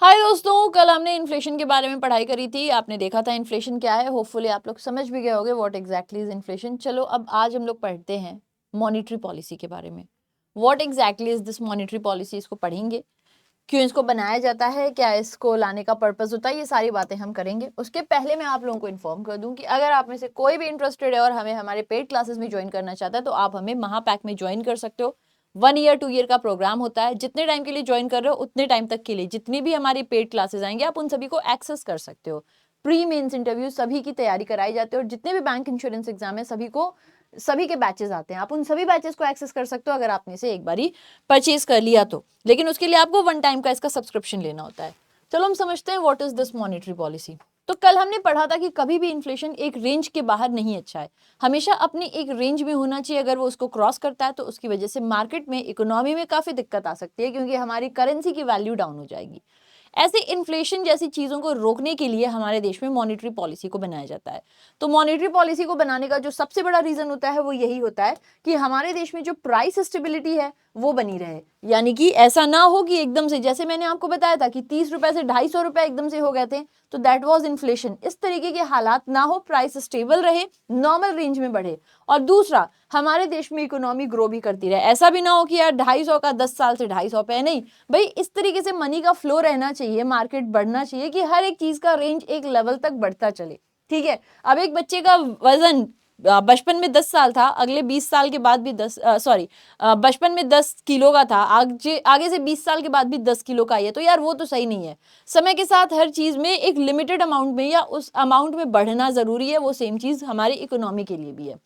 हाय दोस्तों, कल हमने इन्फ्लेशन के बारे में पढ़ाई करी थी। आपने देखा था इन्फ्लेशन क्या है। होपफुली आप लोग समझ भी गए होंगे व्हाट एग्जैक्टली इज इन्फ्लेशन। चलो अब आज हम लोग पढ़ते हैं मॉनेटरी पॉलिसी के बारे में। What exactly is this monetary policy, इसको पढ़ेंगे। क्यों इसको बनाया जाता है, क्या इसको लाने का पर्पस होता है, ये सारी बातें हम करेंगे। उसके पहले मैं आप लोगों को इन्फॉर्म कर दूं कि अगर आप में से कोई भी इंटरेस्टेड है और हमें हमारे पेड क्लासेस में ज्वाइन करना चाहता है तो आप हमें महापैक में ज्वाइन कर सकते हो। 1 ईयर 2 ईयर का प्रोग्राम होता है। जितने टाइम के लिए ज्वाइन कर रहे हो उतने टाइम तक के लिए जितनी भी हमारी पेड क्लासेस आएंगे आप उन सभी को एक्सेस कर सकते हो। प्री मेंस इंटरव्यू सभी की तैयारी कराई जाती है और जितने भी बैंक इंश्योरेंस एग्जाम है सभी के बैचेस आते हैं। आप उन सभी बैचेस को एक्सेस कर सकते हो अगर आपने से एक बारी परचेज कर लिया तो। लेकिन उसके लिए आपको 1 टाइम का इसका सब्सक्रिप्शन लेना होता है। चलो हम समझते हैं what is this monetary policy. तो कल हमने पढ़ा था कि कभी भी इन्फ्लेशन एक रेंज के बाहर नहीं अच्छा है। हमेशा अपनी एक रेंज में होना चाहिए। अगर वो उसको क्रॉस करता है तो उसकी वजह से मार्केट में, इकोनॉमी में काफी दिक्कत आ सकती है, क्योंकि हमारी करेंसी की वैल्यू डाउन हो जाएगी। ऐसे इन्फ्लेशन जैसी चीजों को रोकने के लिए हमारे देश में मॉनेटरी पॉलिसी को बनाया जाता है। तो मॉनेटरी पॉलिसी को बनाने का जो सबसे बड़ा रीजन होता है वो यही होता है कि हमारे देश में जो प्राइस स्टेबिलिटी है वो बनी रहे। यानी कि ऐसा ना हो कि एकदम से, जैसे मैंने आपको बताया था कि 30 रुपए से 250 रुपए एकदम से हो गए थे, तो दैट वाज इन्फ्लेशन। इस तरीके के हालात ना हो, प्राइस स्टेबल रहे, नॉर्मल रेंज में बढ़े। और दूसरा, हमारे देश में इकोनॉमी ग्रो भी करती रहे। ऐसा भी ना हो कि यार 250 का 10 साल से 250 पे है, नहीं भाई। इस तरीके से मनी का फ्लो रहना चाहिए, मार्केट बढ़ना चाहिए कि हर एक चीज का रेंज एक लेवल तक बढ़ता चले। ठीक है। अब एक बच्चे का वजन बचपन में 10 साल था, अगले 20 साल के बाद भी 10, सॉरी, बचपन में 10 किलो का था, आगे आगे से 20 साल के बाद भी 10 किलो का ही है, तो यार वो तो सही नहीं है। समय के साथ हर चीज में एक लिमिटेड अमाउंट में या उस अमाउंट में बढ़ना जरूरी है। वो सेम चीज हमारी इकोनॉमी के लिए भी है।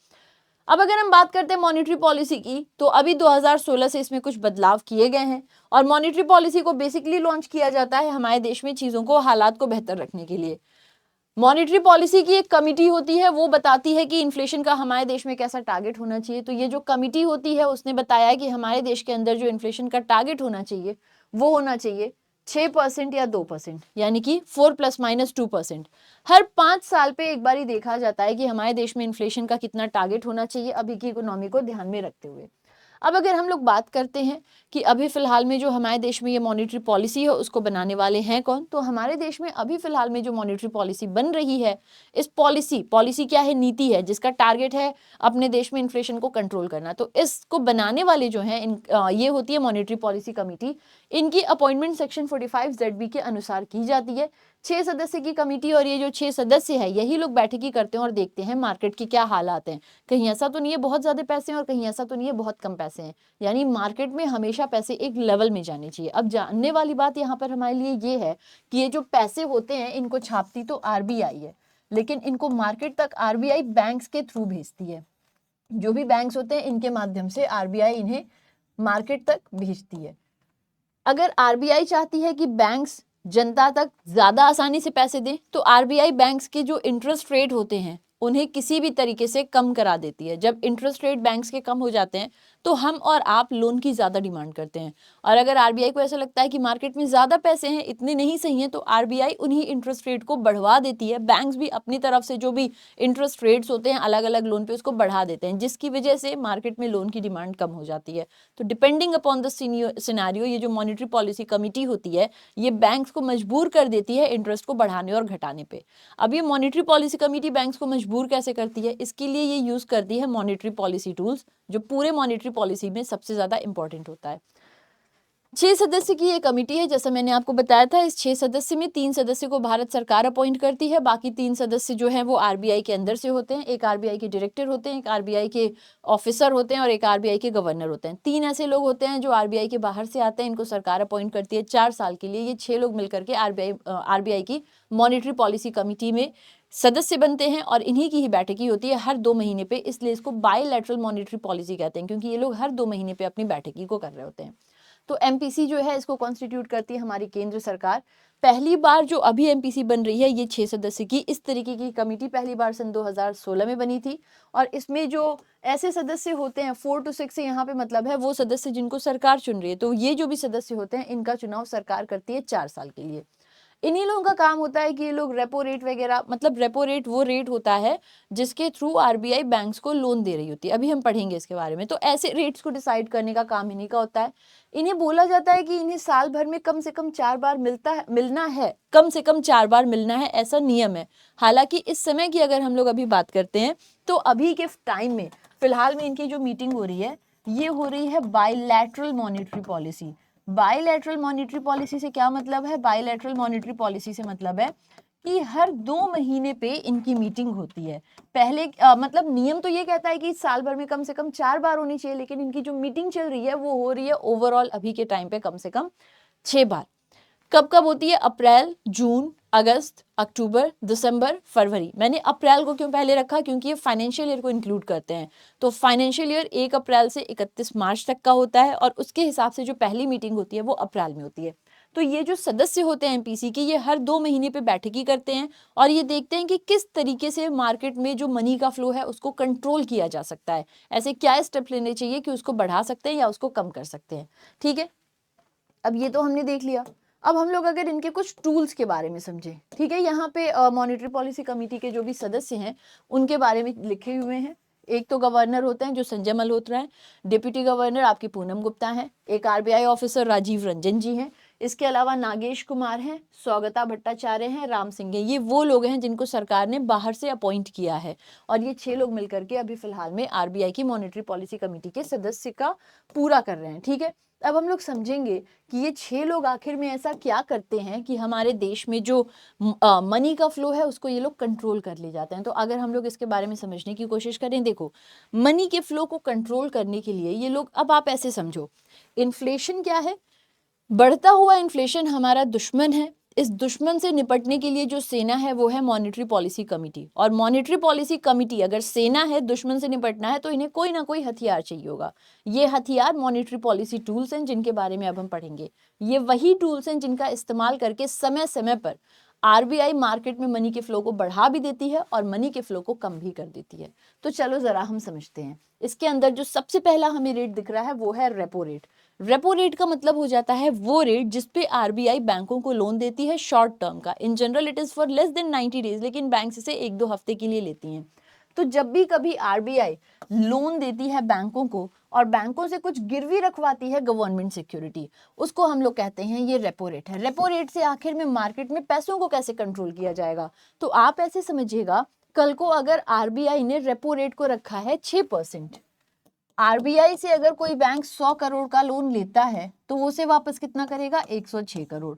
अब अगर हम बात करते हैं मॉनेटरी पॉलिसी की, तो अभी 2016 से इसमें कुछ बदलाव किए गए हैं। और मॉनेटरी पॉलिसी को बेसिकली लॉन्च किया जाता है हमारे देश में चीजों को, हालात को बेहतर रखने के लिए। मॉनेटरी पॉलिसी की एक कमिटी होती है, वो बताती है कि इन्फ्लेशन का हमारे देश में कैसा टारगेट होना चाहिए। तो ये जो कमिटी होती है उसने बताया कि हमारे देश के अंदर जो इन्फ्लेशन का टारगेट होना चाहिए वो होना चाहिए 6% या 2%, यानी कि 4 ± 2%। हर 5 साल पे एक बार ही देखा जाता है कि हमारे देश में इन्फ्लेशन का कितना टारगेट होना चाहिए अभी की इकोनॉमी को ध्यान में रखते हुए। अब अगर हम लोग बात करते हैं कि अभी फिलहाल में जो हमारे देश में ये मॉनेटरी पॉलिसी है उसको बनाने वाले हैं कौन, तो हमारे देश में अभी फिलहाल में जो मॉनेटरी पॉलिसी बन रही है, इस पॉलिसी क्या है, नीति है जिसका टारगेट है अपने देश में इन्फ्लेशन को कंट्रोल करना। तो इसको बनाने वाले जो हैं ये होती है मॉनेटरी पॉलिसी कमिटी। इनकी अपॉइंटमेंट सेक्शन 45ZB के अनुसार की जाती है। 6 सदस्य की कमिटी, और ये जो 6 सदस्य है यही लोग बैठकी करते हैं और देखते हैं मार्केट के क्या हालात हैं। कहीं ऐसा तो नहीं है बहुत ज्यादा पैसे हैं और कहीं ऐसा तो नहीं है बहुत कम पैसे हैं। यानी मार्केट में हमेशा पैसे एक लेवल में जाने चाहिए। अब जानने वाली बात यहाँ पर हमारे लिए ये है कि ये जो पैसे होते हैं इनको छापती तो आरबीआई है, लेकिन इनको मार्केट तक आरबीआई बैंक्स के थ्रू भेजती है। जो भी बैंक्स होते हैं इनके माध्यम से आरबीआई इन्हें मार्केट तक भेजती है। अगर आरबीआई चाहती है कि बैंक्स जनता तक ज्यादा आसानी से पैसे दें तो आरबीआई बैंक्स के जो इंटरेस्ट रेट होते हैं उन्हें किसी भी तरीके से कम करा देती है। जब इंटरेस्ट रेट बैंक्स के कम हो जाते हैं तो हम और आप लोन की ज्यादा डिमांड करते हैं। और अगर आरबीआई को ऐसा लगता है कि मार्केट में ज्यादा पैसे हैं, इतने नहीं सही हैं, तो आरबीआई उन्हीं इंटरेस्ट रेट को बढ़वा देती है। बैंक्स भी अपनी तरफ से जो भी इंटरेस्ट रेट्स होते हैं अलग अलग लोन पे उसको बढ़ा देते हैं, जिसकी वजह से मार्केट में लोन की डिमांड कम हो जाती है। तो डिपेंडिंग अपॉन द सिनेरियो ये जो मॉनेटरी पॉलिसी कमिटी होती है ये बैंक्स को मजबूर कर देती है इंटरेस्ट को बढ़ाने और घटाने पे। अब ये मॉनेटरी पॉलिसी कमिटी बैंक्स को मजबूर कैसे करती है, इसके लिए ये यूज करती है मॉनेटरी पॉलिसी टूल्स, जो पूरे मॉनेटरी पॉलिसी में सबसे ज्यादा इंपॉर्टेंट होता है। 6 सदस्य की ये कमिटी है, जैसा मैंने आपको बताया था। इस 6 सदस्य में 3 सदस्य को भारत सरकार अपॉइंट करती है, बाकी 3 सदस्य जो हैं वो आरबीआई के अंदर से होते हैं। एक आरबीआई के डायरेक्टर होते हैं, एक आरबीआई के ऑफिसर होते हैं और एक आरबीआई के गवर्नर होते हैं। 3 ऐसे लोग होते हैं जो आरबीआई के बाहर से आते हैं, इनको सरकार अपॉइंट करती है 4 साल के लिए। ये 6 लोग मिलकर के आरबीआई की मॉनेटरी पॉलिसी कमिटी में सदस्य बनते हैं और इन्हीं की ही बैठकी होती है हर 2 महीने पे। इसलिए इसको बायलैटरल मॉनेटरी पॉलिसी कहते हैं, क्योंकि ये लोग हर 2 महीने पे अपनी बैठकी को कर रहे होते हैं। तो एमपीसी जो है इसको कॉन्स्टिट्यूट करती है हमारी केंद्र सरकार। पहली बार जो अभी एमपीसी बन रही है ये 6 सदस्य की इस तरीके की कमिटी पहली बार सन 2016 में बनी थी। और इसमें जो ऐसे सदस्य होते हैं 4 to 6 से यहाँ पे मतलब है वो सदस्य जिनको सरकार चुन रही है। तो ये जो भी सदस्य होते हैं इनका चुनाव सरकार करती है 4 साल के लिए। इन्हीं लोगों का काम होता है कि ये लोग रेपो रेट वगैरह, मतलब रेपो रेट वो रेट होता है जिसके थ्रू आरबीआई बैंक्स को लोन दे रही होती है, अभी हम पढ़ेंगे इसके बारे में। तो ऐसे रेट्स को डिसाइड करने का काम इन्हीं का होता है। इन्हें बोला जाता है कि इन्हें साल भर में कम से कम 4 बार मिलना है, कम से कम 4 बार मिलना है, ऐसा नियम है। हालांकि इस समय की अगर हम लोग अभी बात करते हैं तो अभी के टाइम में फिलहाल में इनकी जो मीटिंग हो रही है ये हो रही है bilateral monetary policy. Bilateral monetary policy से क्या मतलब है? बायलैटरल मॉनेटरी पॉलिसी से मतलब है कि हर 2 महीने पे इनकी मीटिंग होती है। पहले मतलब नियम तो ये कहता है कि साल भर में कम से कम 4 बार होनी चाहिए, लेकिन इनकी जो मीटिंग चल रही है वो हो रही है ओवरऑल अभी के टाइम पे कम से कम 6 बार। कब कब होती है? अप्रैल, जून, अगस्त, अक्टूबर, दिसंबर, फरवरी। मैंने अप्रैल को क्यों पहले रखा? क्योंकि ये फाइनेंशियल ईयर को इंक्लूड करते हैं। तो फाइनेंशियल ईयर 1 अप्रैल से 31 मार्च तक का होता है और उसके हिसाब से जो पहली मीटिंग होती है वो अप्रैल में होती है। तो ये जो सदस्य होते हैं एमपीसी के, ये हर 2 महीने पे बैठकी करते हैं और ये देखते हैं कि किस तरीके से मार्केट में जो मनी का फ्लो है उसको कंट्रोल किया जा सकता है, ऐसे क्या स्टेप लेने चाहिए कि उसको बढ़ा सकते हैं या उसको कम कर सकते हैं। ठीक है, अब ये तो हमने देख लिया। अब हम लोग अगर इनके कुछ टूल्स के बारे में समझें, ठीक है, यहाँ पे मॉनेटरी पॉलिसी कमेटी के जो भी सदस्य हैं उनके बारे में लिखे हुए हैं। एक तो गवर्नर होते हैं जो संजय मल्होत्रा हैं, डिप्टी गवर्नर आपकी पूनम गुप्ता हैं, एक आरबीआई ऑफिसर राजीव रंजन जी हैं, इसके अलावा नागेश कुमार हैं, सौगता भट्टाचार्य हैं, राम सिंह हैं। ये वो लोग हैं जिनको सरकार ने बाहर से अपॉइंट किया है और ये 6 लोग मिलकर के अभी फिलहाल में आरबीआई की मॉनेटरी पॉलिसी कमेटी के सदस्य का पूरा कर रहे हैं। ठीक है, अब हम लोग समझेंगे कि ये 6 लोग आखिर में ऐसा क्या करते हैं कि हमारे देश में जो मनी का फ्लो है उसको ये लोग कंट्रोल कर ले जाते हैं। तो अगर हम लोग इसके बारे में समझने की कोशिश करें, देखो मनी के फ्लो को कंट्रोल करने के लिए ये लोग, अब आप ऐसे समझो, इन्फ्लेशन क्या है? बढ़ता हुआ इन्फ्लेशन हमारा दुश्मन है। इस दुश्मन से निपटने के लिए जो सेना है वो है मॉनेटरी पॉलिसी कमेटी, और मॉनेटरी पॉलिसी कमेटी अगर सेना है, दुश्मन से निपटना है, तो इन्हें कोई ना कोई हथियार चाहिए होगा। ये हथियार मॉनेटरी पॉलिसी टूल्स हैं जिनके बारे में अब हम पढ़ेंगे। ये वही टूल्स हैं जिनका इस्तेमाल करके समय समय पर आरबीआई मार्केट में मनी के फ्लो को बढ़ा भी देती है और मनी के फ्लो को कम भी कर देती है। तो चलो जरा हम समझते हैं। इसके अंदर जो सबसे पहला हमें रेट दिख रहा है वो है रेपो रेट। रेपो रेट का मतलब हो जाता है वो रेट जिसपे आरबीआई बैंकों को लोन देती है शॉर्ट टर्म का। In general it is for less than 90 days, लेकिन बैंक इसे 1-2 हफ्ते के लिए लेती हैं। तो जब भी कभी आरबीआई लोन देती है बैंकों को और बैंकों से कुछ गिरवी रखवाती है गवर्नमेंट सिक्योरिटी, उसको हम लोग कहते हैं ये रेपो रेट है। रेपो रेट से आखिर में मार्केट में पैसों को कैसे कंट्रोल किया जाएगा? तो आप ऐसे समझिएगा, कल को अगर आरबीआई ने रेपो रेट को रखा है 6%, आरबीआई से अगर कोई बैंक 100 करोड़ का लोन लेता है तो वो उसे वापस कितना करेगा? 106 करोड़।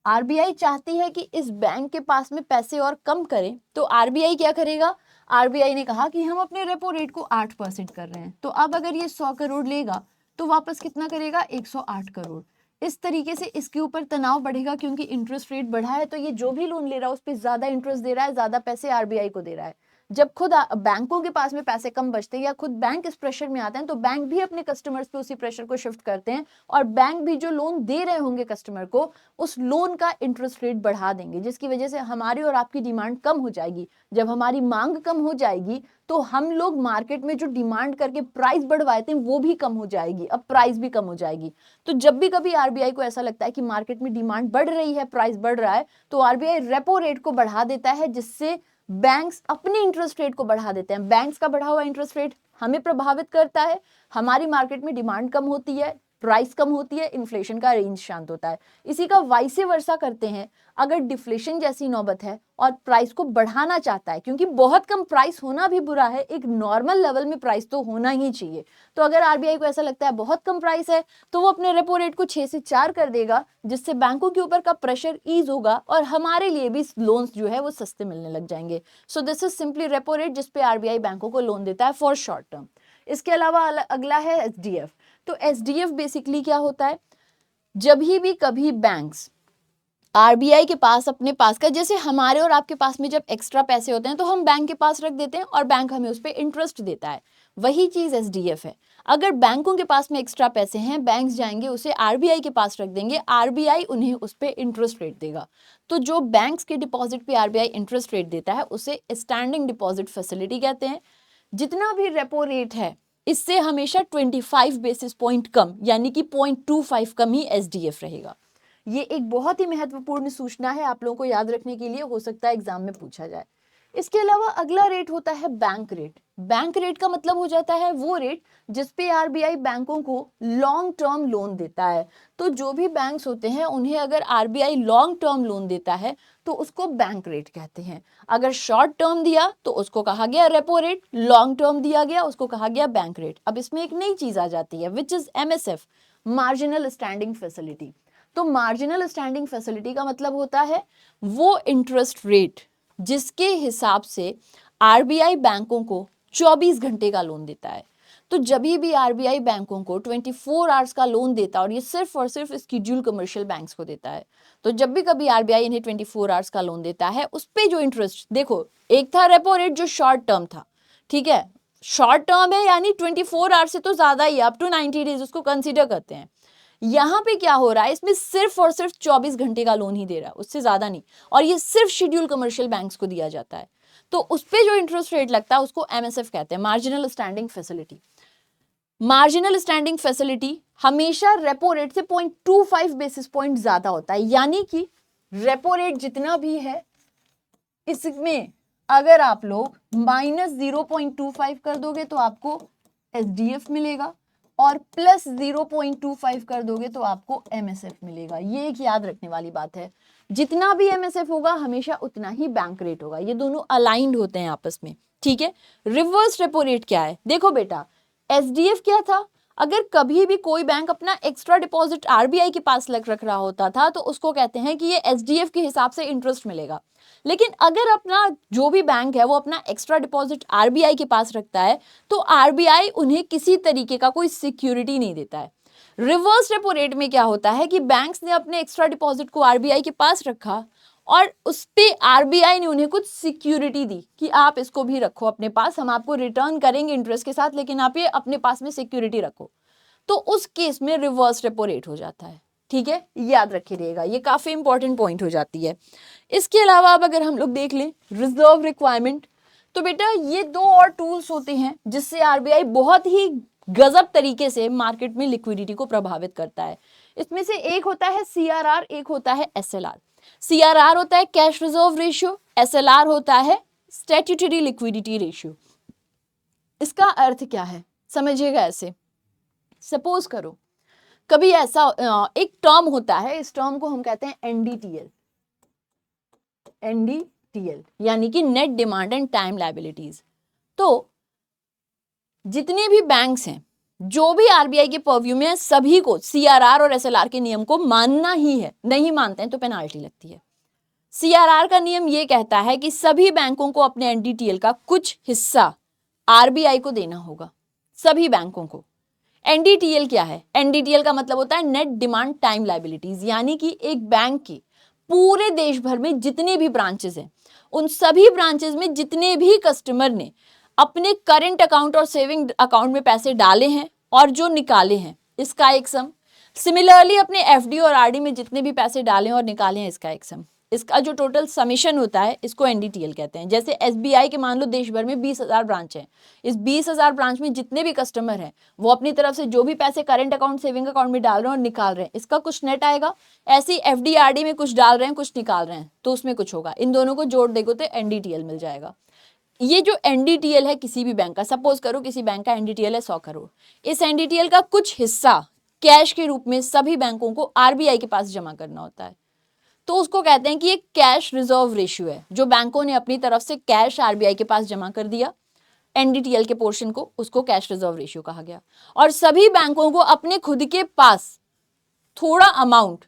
आरबीआई चाहती है कि इस बैंक के पास में पैसे और कम करें, तो आरबीआई क्या करेगा? आरबीआई ने कहा कि हम अपने रेपो रेट को 8% कर रहे हैं, तो अब अगर ये 100 करोड़ लेगा तो वापस कितना करेगा? 108 करोड़। इस तरीके से इसके ऊपर तनाव बढ़ेगा क्योंकि इंटरेस्ट रेट बढ़ा है, तो ये जो भी लोन ले रहा है उस पर ज्यादा इंटरेस्ट दे रहा है, ज्यादा पैसे आरबीआई को दे रहा है। जब खुद बैंकों के पास में पैसे कम बचते हैं या खुद बैंक इस प्रेशर में आते हैं, तो बैंक भी अपने कस्टमर्स पे उसी प्रेशर को शिफ्ट करते हैं और बैंक भी जो लोन दे रहे होंगे कस्टमर को, उस लोन का इंटरेस्ट रेट बढ़ा देंगे, जिसकी वजह से हमारी और आपकी डिमांड कम हो जाएगी। जब हमारी मांग कम हो जाएगी तो हम लोग मार्केट में जो डिमांड करके प्राइस बढ़वाए थे वो भी कम हो जाएगी, अब प्राइस भी कम हो जाएगी। तो जब भी कभी आरबीआई को ऐसा लगता है कि मार्केट में डिमांड बढ़ रही है, प्राइस बढ़ रहा है, तो आरबीआई रेपो रेट को बढ़ा देता है, जिससे बैंक्स अपने इंटरेस्ट रेट को बढ़ा देते हैं। बैंक्स का बढ़ा हुआ इंटरेस्ट रेट हमें प्रभावित करता है, हमारी मार्केट में डिमांड कम होती है, प्राइस कम होती है, इन्फ्लेशन का रेंज शांत होता है। इसी का वाइस वर्सा करते हैं, अगर डिफ्लेशन जैसी नौबत है और प्राइस को बढ़ाना चाहता है, क्योंकि बहुत कम प्राइस होना भी बुरा है, एक नॉर्मल लेवल में प्राइस तो होना ही चाहिए। तो अगर आरबीआई को ऐसा लगता है बहुत कम प्राइस है, तो वो अपने रेपो रेट को 6 से 4 कर देगा, जिससे बैंकों के ऊपर का प्रेशर ईज होगा और हमारे लिए भी लोन्स जो है वो सस्ते मिलने लग जाएंगे। So this is simply repo rate जिसपे आरबीआई बैंकों को लोन देता है फॉर शॉर्ट टर्म। इसके अलावा अगला है एसडीएफ। तो एसडीएफ बेसिकली क्या होता है? जब भी कभी बैंक्स आरबीआई के पास अपने पास का, जैसे हमारे और आपके पास में जब एक्स्ट्रा पैसे होते हैं तो हम बैंक के पास रख देते हैं और बैंक हमें उस पर इंटरेस्ट देता है, वही चीज एसडीएफ है। अगर बैंकों के पास में एक्स्ट्रा पैसे हैं, बैंक्स जाएंगे उसे आरबीआई के पास रख देंगे, आरबीआई उन्हें उस पर इंटरेस्ट रेट देगा। तो जो बैंक्स के डिपॉजिट पे आरबीआई इंटरेस्ट रेट देता है उसे स्टैंडिंग डिपॉजिट फैसिलिटी कहते हैं। जितना भी रेपो रेट है इससे हमेशा 25 बेसिस पॉइंट कम, यानी कि 0.25 कम ही एसडीएफ रहेगा। ये एक बहुत ही महत्वपूर्ण सूचना है, आप लोगों को याद रखने के लिए, हो सकता है एग्जाम में पूछा जाए। इसके अलावा अगला रेट होता है बैंक रेट। बैंक रेट का मतलब हो जाता है वो रेट जिसपे आरबीआई बैंकों को लॉन्ग टर्म लोन देता है। तो जो भी बैंक्स होते हैं उन्हें अगर आरबीआई लॉन्ग टर्म लोन देता है तो उसको बैंक रेट कहते हैं। अगर शॉर्ट टर्म दिया तो उसको कहा गया रेपो रेट, लॉन्ग टर्म दिया गया उसको कहा गया बैंक रेट। अब इसमें एक नई चीज आ जाती है which is MSF, marginal standing facility. तो मार्जिनल स्टैंडिंग फैसिलिटी का मतलब होता है वो इंटरेस्ट रेट जिसके हिसाब से आरबीआई बैंकों को 24 घंटे का लोन देता है। तो जब भी आरबीआई बैंकों को 24 आवर्स का लोन देता है, और ये सिर्फ और सिर्फ स्केड्यूल कमर्शियल बैंक्स को देता है, तो जब भी कभी आरबीआई इन्हें 24 आवर्स का लोन देता है उस पे जो इंटरेस्ट, देखो एक था रेपो रेट जो शॉर्ट टर्म था, ठीक है, शॉर्ट टर्म है यानी 24 आवर्स से तो ज्यादा ही, अप टू 90 डेज उसको कंसिडर करते हैं। यहाँ पे क्या हो रहा है, इसमें सिर्फ और सिर्फ 24 घंटे का लोन ही दे रहा है, उससे ज्यादा नहीं, और ये सिर्फ शेड्यूल कमर्शियल बैंक्स को दिया जाता है। तो उस पे जो इंटरेस्ट रेट लगता है उसको एमएसएफ कहते हैं, marginal standing facility. Marginal standing facility हमेशा रेपो रेट से 0.25 बेसिस पॉइंट ज्यादा होता है, यानी कि रेपो रेट जितना भी है इसमें अगर आप लोग -0.25 कर दोगे तो आपको एसडीएफ मिलेगा, और प्लस 0.25 कर दोगे तो आपको एमएसएफ मिलेगा। ये एक याद रखने वाली बात है, जितना भी एमएसएफ होगा हमेशा उतना ही बैंक रेट होगा, ये दोनों अलाइंड होते हैं आपस में, ठीक है। रिवर्स रेपो रेट क्या है, देखो बेटा एसडीएफ क्या था, अगर कभी भी कोई बैंक अपना एक्स्ट्रा डिपॉजिट आरबीआई के पास रख रहा होता था तो उसको कहते हैं कि ये एसडीएफ के हिसाब से इंटरेस्ट मिलेगा। लेकिन अगर अपना जो भी बैंक है वो अपना एक्स्ट्रा डिपॉजिट आरबीआई के पास रखता है तो आरबीआई उन्हें किसी तरीके का कोई सिक्योरिटी नहीं देता है। रिवर्स रेपो रेट में क्या होता है कि बैंक्स ने अपने एक्स्ट्रा डिपॉजिट को आरबीआई के पास रखा और उस पे आरबीआई ने उन्हें कुछ सिक्योरिटी दी कि आप इसको भी रखो अपने पास, हम आपको रिटर्न करेंगे इंटरेस्ट के साथ, लेकिन आप ये अपने पास में सिक्योरिटी रखो। तो उस केस में रिवर्स रेपो रेट हो जाता है, ठीक है, याद रखिएगा, ये काफी इंपॉर्टेंट पॉइंट हो जाती है। इसके अलावा अब अगर हम लोग देख लें रिजर्व रिक्वायरमेंट, तो बेटा ये दो और टूल्स होते हैं जिससे आरबीआई बहुत ही गजब तरीके से मार्केट में लिक्विडिटी को प्रभावित करता है। इसमें से एक होता है सीआरआर, एक होता है एसएलआर। सीआरआर होता है कैश रिजर्व रेशियो, एसएलआर होता है स्टैट्यूटरी लिक्विडिटी रेशियो। इसका अर्थ क्या है समझिएगा ऐसे, सपोज करो कभी ऐसा एक टर्म होता है, इस टर्म को हम कहते हैं एनडीटीएल, एनडीटीएल यानी कि net demand and time liabilities. तो जितने भी बैंक्स हैं जो भी आरबीआई के पर्व्यू में है सभी को सीआरआर और एसएलआर के नियम को मानना ही है, नहीं मानते हैं तो पेनाल्टी लगती है। सीआरआर का नियम यह कहता है कि सभी बैंकों को अपने एनडीटीएल का कुछ हिस्सा आरबीआई को देना होगा, सभी बैंकों को। एनडीटीएल क्या है, एनडीटीएल का मतलब होता है नेट डिमांड टाइम लायबिलिटीज, यानी कि एक बैंक की पूरे देश भर में जितने भी ब्रांचेस हैं उन सभी ब्रांचेस में जितने भी कस्टमर ने अपने करंट अकाउंट और सेविंग अकाउंट में पैसे डाले हैं और जो निकाले हैं इसका एक सम, सिमिलरली अपने एफडी और आरडी में जितने भी पैसे डाले हैं और निकाले हैं इसका एक सम, इसका जो टोटल समीशन होता है इसको एनडीटीएल कहते हैं। जैसे एसबीआई के मान लो देश भर में 20,000 ब्रांच हैं, इस 20,000 ब्रांच में जितने भी कस्टमर हैं वो अपनी तरफ से जो भी पैसे करंट अकाउंट सेविंग अकाउंट में डाल रहे हैं और निकाल रहे हैं इसका कुछ नेट आएगा, ऐसी एफडी आरडी में कुछ डाल रहे हैं कुछ निकाल रहे हैं तो उसमें कुछ होगा, इन दोनों को जोड़ देगो तो एनडीटीएल मिल जाएगा। ये जो एनडीटीएल है किसी भी बैंक का, सपोज करो किसी बैंक का एनडीटीएल है 100 करोड़, इस एनडीटीएल का कुछ हिस्सा कैश के रूप में सभी बैंकों को आरबीआई के पास जमा करना होता है, तो उसको कहते हैं कि एक कैश रिजर्व रेशियो है, जो बैंकों ने अपनी तरफ से कैश आरबीआई के पास जमा कर दिया एनडीटीएल के पोर्शन को, उसको कैश रिजर्व रेशियो कहा गया। और सभी बैंकों को अपने खुद के पास थोड़ा अमाउंट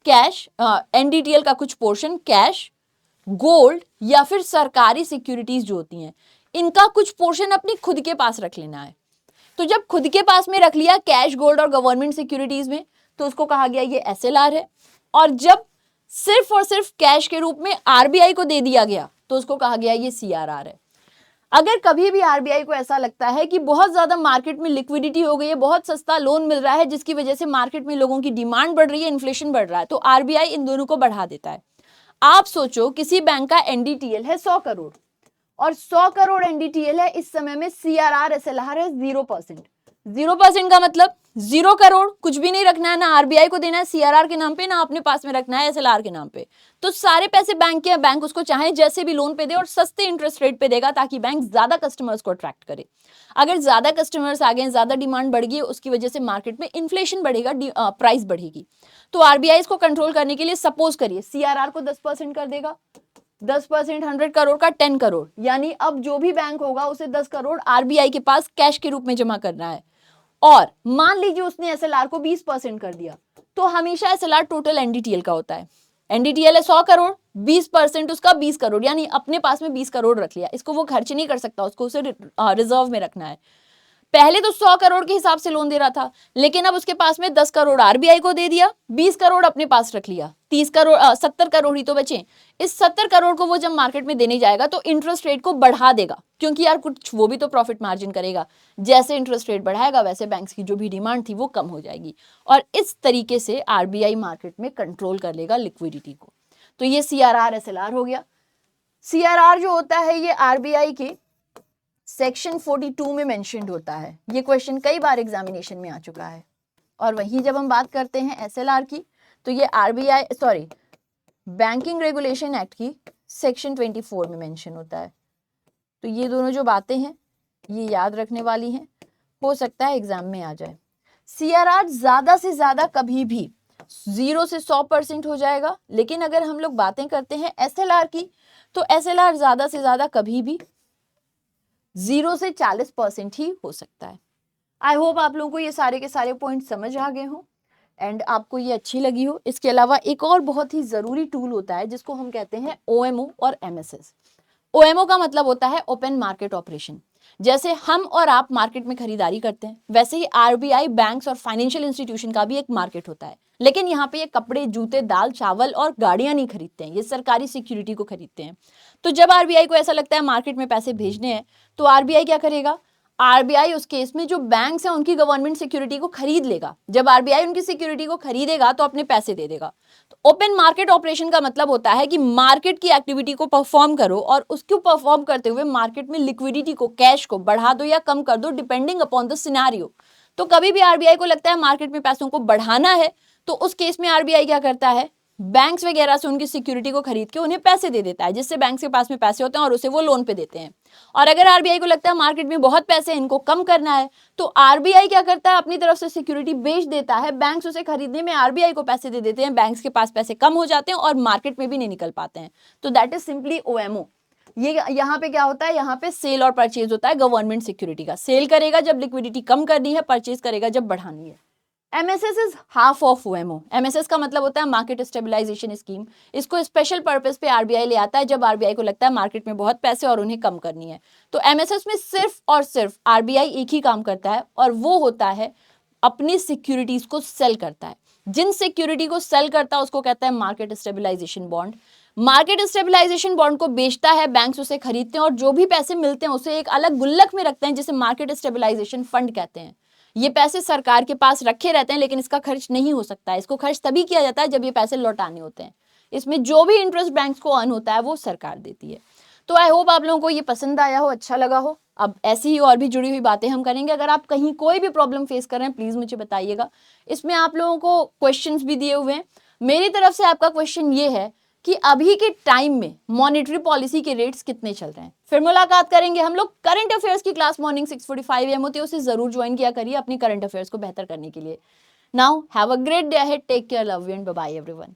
कैश, एनडीटीएल का कुछ पोर्शन कैश, गोल्ड या फिर सरकारी सिक्योरिटीज जो होती हैं इनका कुछ पोर्शन अपनी खुद के पास रख लेना है। तो जब खुद के पास में रख लिया कैश, गोल्ड और गवर्नमेंट सिक्योरिटीज में तो उसको कहा गया ये एसएलआर है, और जब सिर्फ और सिर्फ कैश के रूप में आरबीआई को दे दिया गया तो उसको कहा गया ये सीआरआर है। अगर कभी भी आरबीआई को ऐसा लगता है कि बहुत ज्यादा मार्केट में लिक्विडिटी हो गई है, बहुत सस्ता लोन मिल रहा है जिसकी वजह से मार्केट में लोगों की डिमांड बढ़ रही है, इन्फ्लेशन बढ़ रहा है, तो आरबीआई इन दोनों को बढ़ा देता है। आप सोचो किसी बैंक का एनडीटीएल है 100 करोड़ और 100 करोड़ एनडीटीएल है, इस समय में सीआरआर एसएलआर है 0%, 0% का मतलब 0 करोड़, कुछ भी नहीं रखना है, ना आरबीआई को देना है सीआरआर के नाम पे, ना अपने पास में रखना है एसएलआर के नाम पे। तो सारे पैसे बैंक के, बैंक उसको चाहे जैसे भी लोन पे दे और सस्ते इंटरेस्ट रेट पे देगा, ताकि बैंक ज्यादा कस्टमर्स को अट्रैक्ट करे। अगर ज्यादा कस्टमर्स आ गए, ज्यादा डिमांड बढ़ गई, उसकी वजह से मार्केट में इन्फ्लेशन बढ़ेगा, प्राइस बढ़ेगी। तो आरबीआई इसको कंट्रोल करने के लिए सपोज करिए सीआरआर को 10% कर देगा। 10% 100 करोड़ का 10 करोड़, यानी अब जो भी बैंक होगा उसे 10 करोड़ आरबीआई के पास कैश के रूप में जमा करना है। और मान लीजिए उसने एसएलआर को 20% कर दिया, तो हमेशा एसएलआर टोटल एनडीटीएल का होता है। एनडीटीएल है 100 करोड़, 20% उसका 20 करोड़, यानी अपने पास में 20 करोड़ रख लिया। इसको वो खर्च नहीं कर सकता, उसको उसे रिजर्व में रखना है। पहले तो 100 करोड़ के हिसाब से लोन दे रहा था, लेकिन अब उसके पास में 10 करोड़ आरबीआई को दे दिया, 20 करोड़ अपने पास रख लिया, 30 करोड़ 70 करोड़ ही तो बचे। इस 70 करोड़ को वो जब मार्केट में देने जाएगा तो इंटरेस्ट रेट को बढ़ा देगा, क्योंकि यार कुछ वो भी तो प्रॉफिट मार्जिन करेगा। जैसे इंटरेस्ट रेट बढ़ाएगा वैसे बैंक्स की जो भी डिमांड थी वो कम हो जाएगी, और इस तरीके से आरबीआई मार्केट में कंट्रोल कर लेगा लिक्विडिटी को। तो ये सीआरआर एसएलआर हो गया। सीआरआर जो होता है ये आरबीआई के सेक्शन 42 में मेंशन्ड होता है। ये क्वेश्चन कई बार एग्जामिनेशन में आ चुका है। और वहीं जब हम बात करते हैं एसएलआर की, तो ये बैंकिंग रेगुलेशन एक्ट की सेक्शन 24 में मेंशन होता है। तो ये दोनों जो बातें हैं ये याद रखने वाली हैं, हो सकता है एग्जाम में आ जाए। सीआरआर ज्यादा से ज्यादा कभी भी 0 से 100% हो जाएगा, लेकिन अगर हम लोग बातें करते हैं एसएलआर की, तो एसएलआर ज्यादा से ज्यादा कभी भी 0 से 40% ही हो सकता है। आई होप आप लोगों को ये सारे के सारे पॉइंट समझ आ गए हो एंड आपको ये अच्छी लगी हो। इसके अलावा एक और बहुत ही जरूरी टूल होता है जिसको हम कहते हैं ओएमओ और एमएसएस। ओएमओ का मतलब होता है ओपन मार्केट ऑपरेशन। जैसे हम और आप मार्केट में खरीदारी करते हैं, वैसे ही आरबीआई, बैंक्स और फाइनेंशियल इंस्टीट्यूशन का भी एक मार्केट होता है। लेकिन यहाँ पे ये कपड़े, जूते, दाल, चावल और गाड़ियां नहीं खरीदते हैं, ये सरकारी सिक्योरिटी को खरीदते हैं। तो जब आरबीआई को ऐसा लगता है मार्केट में पैसे भेजने हैं, तो आरबीआई क्या करेगा? आरबीआई उस केस में जो बैंक्स हैं उनकी गवर्नमेंट सिक्योरिटी को खरीद लेगा। जब आरबीआई उनकी सिक्योरिटी को खरीदेगा तो अपने पैसे दे देगा। तो ओपन मार्केट ऑपरेशन का मतलब होता है कि मार्केट की एक्टिविटी को परफॉर्म करो और उसको परफॉर्म करते हुए मार्केट में लिक्विडिटी को, कैश को बढ़ा दो या कम कर दो, डिपेंडिंग अपॉन द सिनेरियो। तो कभी भी आरबीआई को लगता है मार्केट में पैसों को बढ़ाना है, तो उस केस में आरबीआई क्या करता है? बैंक्स वगैरह से उनकी सिक्योरिटी को खरीद के उन्हें पैसे दे देता है, जिससे बैंक्स के पास में पैसे होते हैं और उसे वो लोन पे देते हैं। और अगर आरबीआई को लगता है मार्केट में बहुत पैसे हैं, इनको कम करना है, तो आरबीआई क्या करता है? अपनी तरफ से सिक्योरिटी बेच देता है, बैंक्स उसे खरीदने में आरबीआई को पैसे दे देते हैं, बैंक्स के पास पैसे कम हो जाते हैं और मार्केट में भी नहीं निकल पाते हैं। तो दैट इज सिंपली ओएमओ। ये यहाँ पे क्या होता है? यहाँ पे सेल और परचेज होता है गवर्नमेंट सिक्योरिटी का। सेल करेगा जब लिक्विडिटी कम करनी है, परचेज करेगा जब बढ़ानी है। MSS is half of OMO. MSS का मतलब होता है मार्केट स्टेबलाइजेशन स्कीम। इसको स्पेशल पर्पस पे आरबीआई ले आता है जब आरबीआई को लगता है मार्केट में बहुत पैसे और उन्हें कम करनी है। तो एमएसएस में सिर्फ और सिर्फ आरबीआई एक ही काम करता है, और वो होता है अपनी सिक्योरिटीज को सेल करता है। जिन सिक्योरिटी को सेल करता है उसको कहता है market stabilization bond. Market stabilization bond को बेचता है, बैंक्स उसे खरीदते हैं और जो भी पैसे मिलते हैं उसे एक अलग गुल्लक में रखते हैं, जिसे मार्केट स्टेबलाइजेशन फंड कहते हैं। ये पैसे सरकार के पास रखे रहते हैं, लेकिन इसका खर्च नहीं हो सकता है। इसको खर्च तभी किया जाता है जब ये पैसे लौटाने होते हैं। इसमें जो भी इंटरेस्ट बैंक्स को अर्न होता है वो सरकार देती है। तो आई होप आप लोगों को ये पसंद आया हो, अच्छा लगा हो। अब ऐसी ही और भी जुड़ी हुई बातें हम करेंगे। अगर आप कहीं कोई भी प्रॉब्लम फेस कर रहे हैं प्लीज मुझे बताइएगा। इसमें आप लोगों को क्वेश्चंस भी दिए हुए हैं। मेरी तरफ से आपका क्वेश्चन ये है कि अभी के टाइम में मॉनेटरी पॉलिसी के रेट्स कितने चल रहे हैं। फिर मुलाकात करेंगे हम लोग। करंट अफेयर्स की क्लास मॉर्निंग 6:45 AM होती है, उसे जरूर ज्वाइन किया करिए अपनी करंट अफेयर्स को बेहतर करने के लिए। Now have a great day ahead, take care, love you and bye bye everyone.